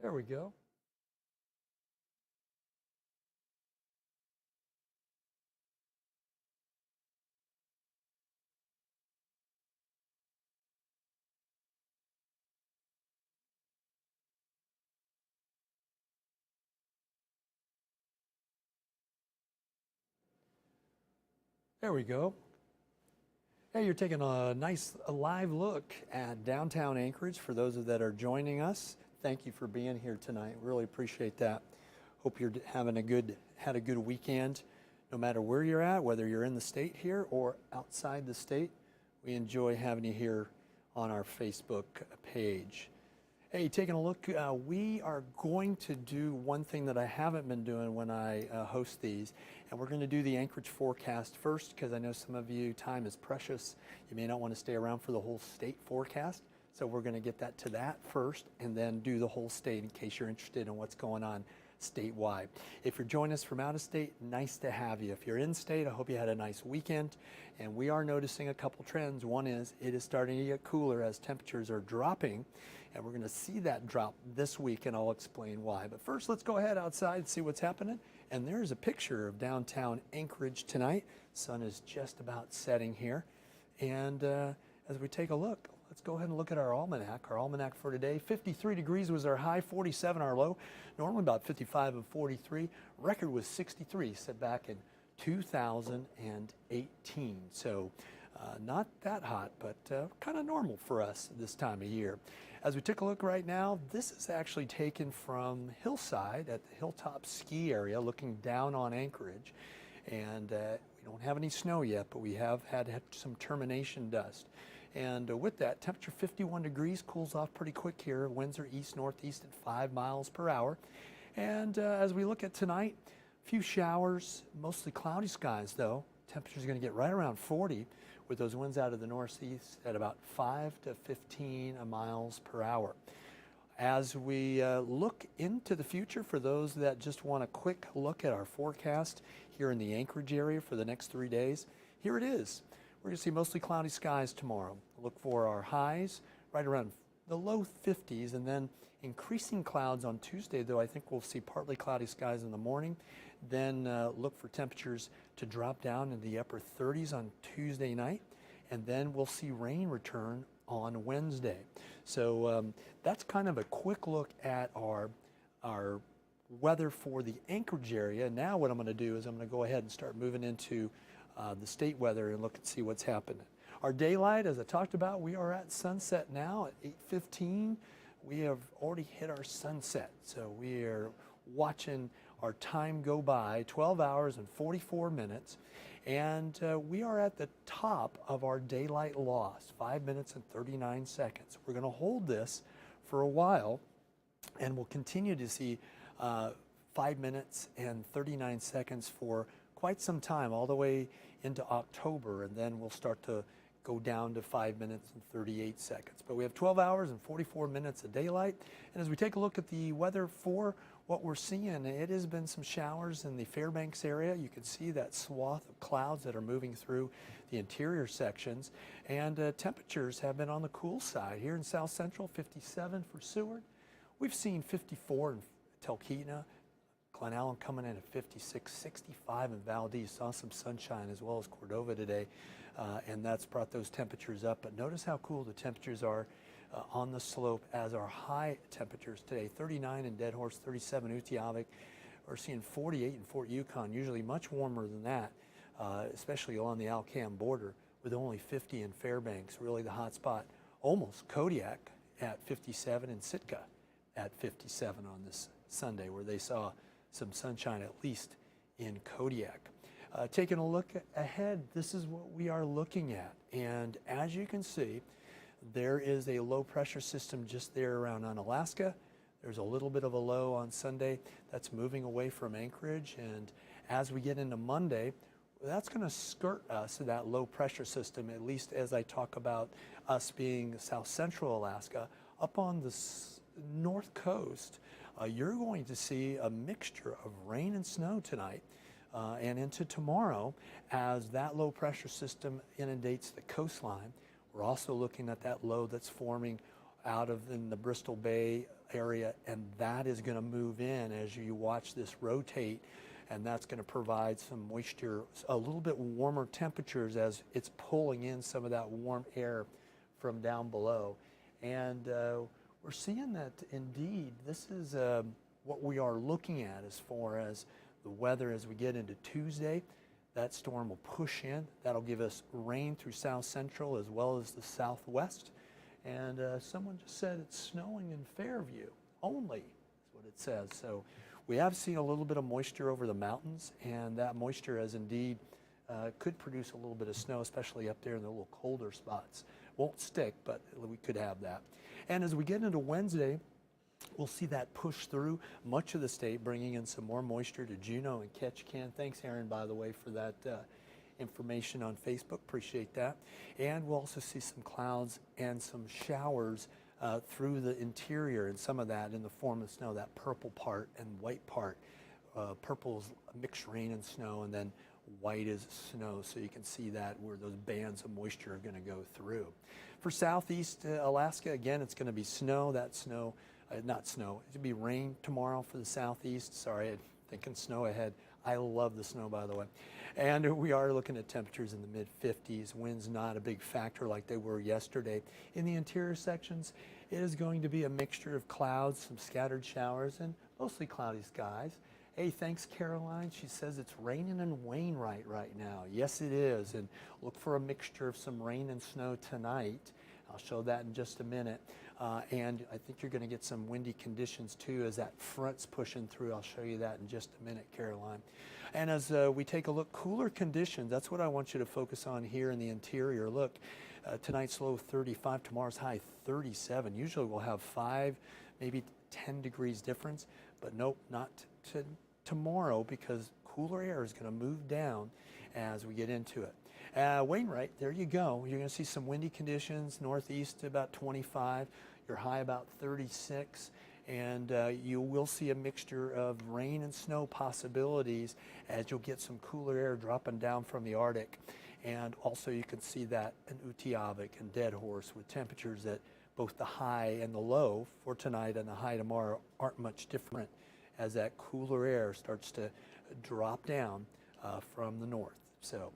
There we go. There we go. Hey, you're taking a nice live look at downtown Anchorage. For those that are joining us, thank you for being here tonight. Really appreciate that. Hope you're having had a good weekend. No matter where you're at, whether you're in the state here or outside the state, we enjoy having you here on our Facebook page. Hey, taking a look, we are going to do one thing that I haven't been doing when I host these, and we're going to do the Anchorage forecast first because I know some of you, time is precious. You may not want to stay around for the whole state forecast, so we're going to get to that first and then do the whole state in case you're interested in what's going on statewide. If you're joining us from out of state, nice to have you. If you're in state, I hope you had a nice weekend. And we are noticing a couple trends. One is it is starting to get cooler as temperatures are dropping, and we're going to see that drop this week, and I'll explain why. But first, let's go ahead outside and see what's happening. And there's a picture of downtown Anchorage tonight. Sun is just about setting here. And as we take a look, let's go ahead and look at our almanac. Our almanac for today, 53 degrees was our high, 47 our low. Normally about 55 and 43. Record was 63, set back in 2018. So not that hot, but kind of normal for us this time of year. As we take a look right now, this is actually taken from Hillside at the Hilltop Ski Area, looking down on Anchorage. And we don't have any snow yet, but we have had some termination dust. And with that, temperature 51 degrees, cools off pretty quick here. Winds are east-northeast at 5 miles per hour. And as we look at tonight, a few showers, mostly cloudy skies though. Temperature's going to get right around 40 with those winds out of the northeast at about 5 to 15 miles per hour. As we look into the future, for those that just want a quick look at our forecast here in the Anchorage area for the next 3 days, here it is. We're going to see mostly cloudy skies tomorrow. Look for our highs right around the low 50s, and then increasing clouds on Tuesday, though I think we'll see partly cloudy skies in the morning. Then look for temperatures to drop down in the upper 30s on Tuesday night, and then we'll see rain return on Wednesday. So that's kind of a quick look at our weather for the Anchorage area. Now what I'm going to do is I'm going to go ahead and start moving into the state weather and look and see what's happening. Our daylight, as I talked about, we are at sunset now at 8:15. We have already hit our sunset, so we are watching our time go by, 12 hours and 44 minutes, and we are at the top of our daylight loss, 5 minutes and 39 seconds. We're going to hold this for a while, and we'll continue to see 5 minutes and 39 seconds for quite some time, all the way into October, and then we'll start to go down to 5 minutes and 38 seconds. But we have 12 hours and 44 minutes of daylight. And as we take a look at the weather for what we're seeing, it has been some showers in the Fairbanks area. You can see that swath of clouds that are moving through the interior sections. And temperatures have been on the cool side. Here in South Central, 57 for Seward. We've seen 54 in Talkeetna. Glen Allen coming in at 56, 65 in Valdez. Saw some sunshine as well as Cordova today, and that's brought those temperatures up. But notice how cool the temperatures are on the slope as our high temperatures today. 39 in Dead Horse, 37 Utiavik. We're seeing 48 in Fort Yukon, usually much warmer than that, especially along the Alcam border, with only 50 in Fairbanks, really the hot spot. Almost Kodiak at 57 and Sitka at 57 on this Sunday, where they saw some sunshine, at least in Kodiak. Taking a look ahead, this is what we are looking at. And as you can see, there is a low pressure system just there around Unalaska. There's a little bit of a low on Sunday that's moving away from Anchorage. And as we get into Monday, that's going to skirt us, that low pressure system, at least as I talk about us being South Central Alaska. Up on the north coast, you're going to see a mixture of rain and snow tonight and into tomorrow as that low pressure system inundates the coastline. We're also looking at that low that's forming out of in the Bristol Bay area, and that is going to move in as you watch this rotate, and that's going to provide some moisture, a little bit warmer temperatures as it's pulling in some of that warm air from down below. And we're seeing that indeed this is what we are looking at as far as the weather as we get into Tuesday. That storm will push in. That'll give us rain through south central as well as the southwest. And someone just said it's snowing in Fairview only, is what it says. So we have seen a little bit of moisture over the mountains, and that moisture has indeed could produce a little bit of snow, especially up there in the little colder spots. Won't stick, but we could have that. And as we get into Wednesday, we'll see that push through much of the state, bringing in some more moisture to Juneau and Ketchikan. Thanks, Aaron, by the way, for that information on Facebook. Appreciate that. And we'll also see some clouds and some showers through the interior, and some of that in the form of snow, that purple part and white part. Purple is mixed rain and snow, and then white is snow, so you can see that where those bands of moisture are going to go through. For southeast Alaska, again, it's going to be snow. That snow, not snow, it'll be rain tomorrow for the southeast. Sorry, I'm thinking snow ahead. I love the snow, by the way. And we are looking at temperatures in the mid-50s. Winds not a big factor like they were yesterday. In the interior sections, it is going to be a mixture of clouds, some scattered showers, and mostly cloudy skies. Hey, thanks, Caroline. She says it's raining in Wainwright right now. Yes, it is. And look for a mixture of some rain and snow tonight. I'll show that in just a minute. And I think you're going to get some windy conditions too as that front's pushing through. I'll show you that in just a minute, Caroline. And as we take a look, cooler conditions, that's what I want you to focus on here in the interior. Look, tonight's low 35, tomorrow's high 37. Usually we'll have 5, maybe 10 degrees difference, but nope, not tomorrow, because cooler air is going to move down as we get into it. Wainwright, there you go. You're going to see some windy conditions, northeast about 25, your high about 36, and you will see a mixture of rain and snow possibilities as you'll get some cooler air dropping down from the Arctic. And also you can see that in Utqiagvik and Dead Horse with temperatures that both the high and the low for tonight and the high tomorrow aren't much different as that cooler air starts to drop down from the north. So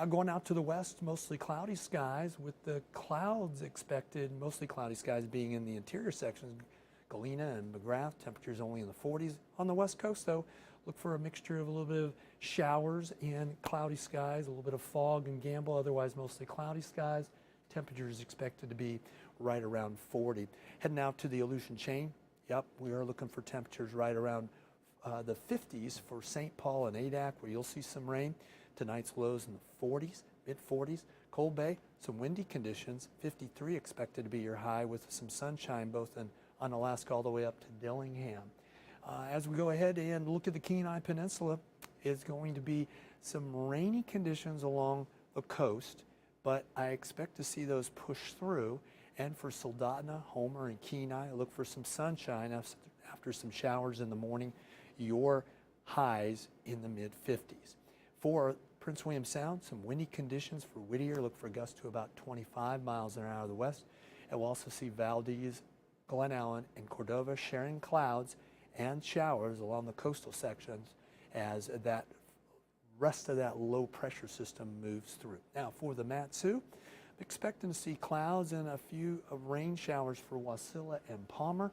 going out to the west, mostly cloudy skies with the clouds expected, mostly cloudy skies being in the interior sections. Galena and McGrath, temperatures only in the 40s. On the west coast, though, look for a mixture of a little bit of showers and cloudy skies, a little bit of fog and Gamble, otherwise mostly cloudy skies. Temperatures expected to be right around 40. Heading out to the Aleutian Chain, yep, we are looking for temperatures right around the 50s for St. Paul and Adak, where you'll see some rain. Tonight's lows in the 40s, mid-40s. Cold Bay, some windy conditions. 53 expected to be your high with some sunshine both on Alaska all the way up to Dillingham. As we go ahead and look at the Kenai Peninsula, it's going to be some rainy conditions along the coast, but I expect to see those push through. And for Soldotna, Homer, and Kenai, look for some sunshine after some showers in the morning. Your highs in the mid-50s. For Prince William Sound, some windy conditions for Whittier. Look for gusts to about 25 miles an hour out of the west. And we'll also see Valdez, Glen Allen, and Cordova sharing clouds and showers along the coastal sections as that rest of that low pressure system moves through. Now for the Mat-Su, I'm expecting to see clouds and a few rain showers for Wasilla and Palmer.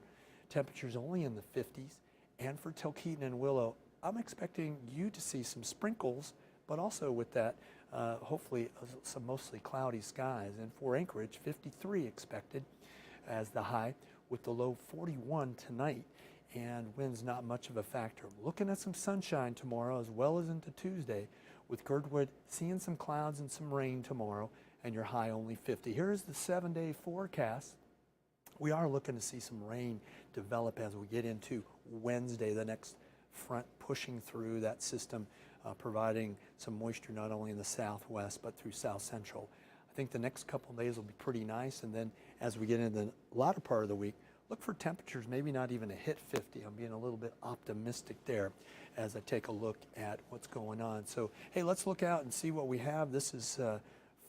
Temperatures only in the 50s. And for Talkeetna and Willow, I'm expecting you to see some sprinkles, but also with that, hopefully some mostly cloudy skies. And for Anchorage, 53 expected as the high, with the low 41 tonight, and winds not much of a factor. Looking at some sunshine tomorrow as well as into Tuesday, with Girdwood seeing some clouds and some rain tomorrow, and your high only 50. Here's the 7-day forecast. We are looking to see some rain develop as we get into Wednesday, the next front pushing through that system, providing some moisture not only in the southwest but through south central. I think the next couple of days will be pretty nice, and then as we get into the latter part of the week, look for temperatures maybe not even a hit 50. I'm being a little bit optimistic there as I take a look at what's going on. So hey, let's look out and see what we have. This is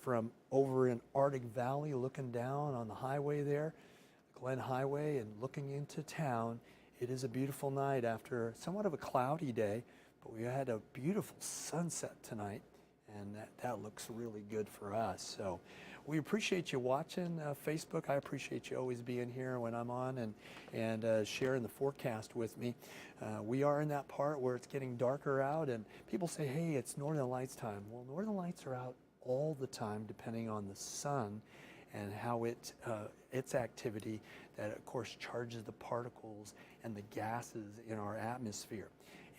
from over in Arctic Valley, looking down on the highway there. Glen Highway and looking into town. It is a beautiful night after somewhat of a cloudy day, but we had a beautiful sunset tonight, and that looks really good for us. So we appreciate you watching Facebook. I appreciate you always being here when I'm on and sharing the forecast with me. We are in that part where it's getting darker out, and people say, hey, it's Northern Lights time. Well, Northern Lights are out all the time depending on the sun and how its activity that of course charges the particles and the gases in our atmosphere.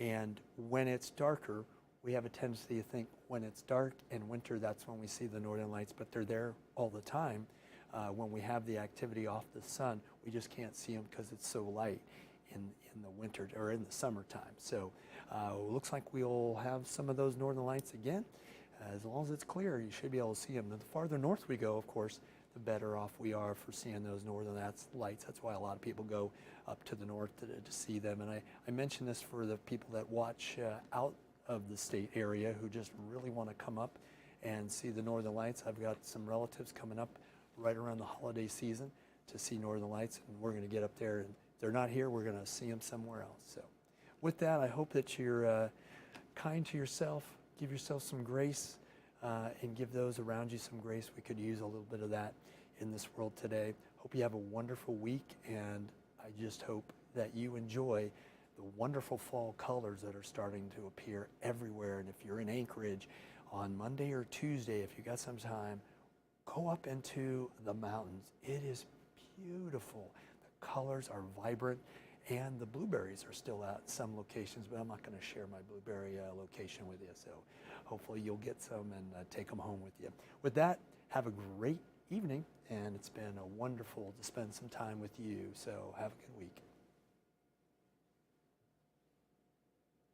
And when it's darker, we have a tendency to think when it's dark in winter, that's when we see the Northern Lights, but they're there all the time. When we have the activity off the sun, we just can't see them because it's so light in the winter or in the summertime. So it looks like we'll have some of those Northern Lights again. As long as it's clear, you should be able to see them. The farther north we go, of course, the better off we are for seeing those northern lights. That's why a lot of people go up to the north to see them. And I mention this for the people that watch out of the state area who just really want to come up and see the Northern Lights. I've got some relatives coming up right around the holiday season to see Northern Lights, and we're going to get up there, and if they're not here, we're going to see them somewhere else. So with that, I hope that you're kind to yourself, give yourself some grace, and give those around you some grace. We could use a little bit of that in this world today. Hope you have a wonderful week, and I just hope that you enjoy the wonderful fall colors that are starting to appear everywhere. And if you're in Anchorage on Monday or Tuesday, if you got some time, go up into the mountains. It is beautiful. The colors are vibrant, and the blueberries are still out in some locations, but I'm not going to share my blueberry location with you. So hopefully you'll get some and take them home with you. With that, have a great evening, and it's been wonderful to spend some time with you. So have a good week.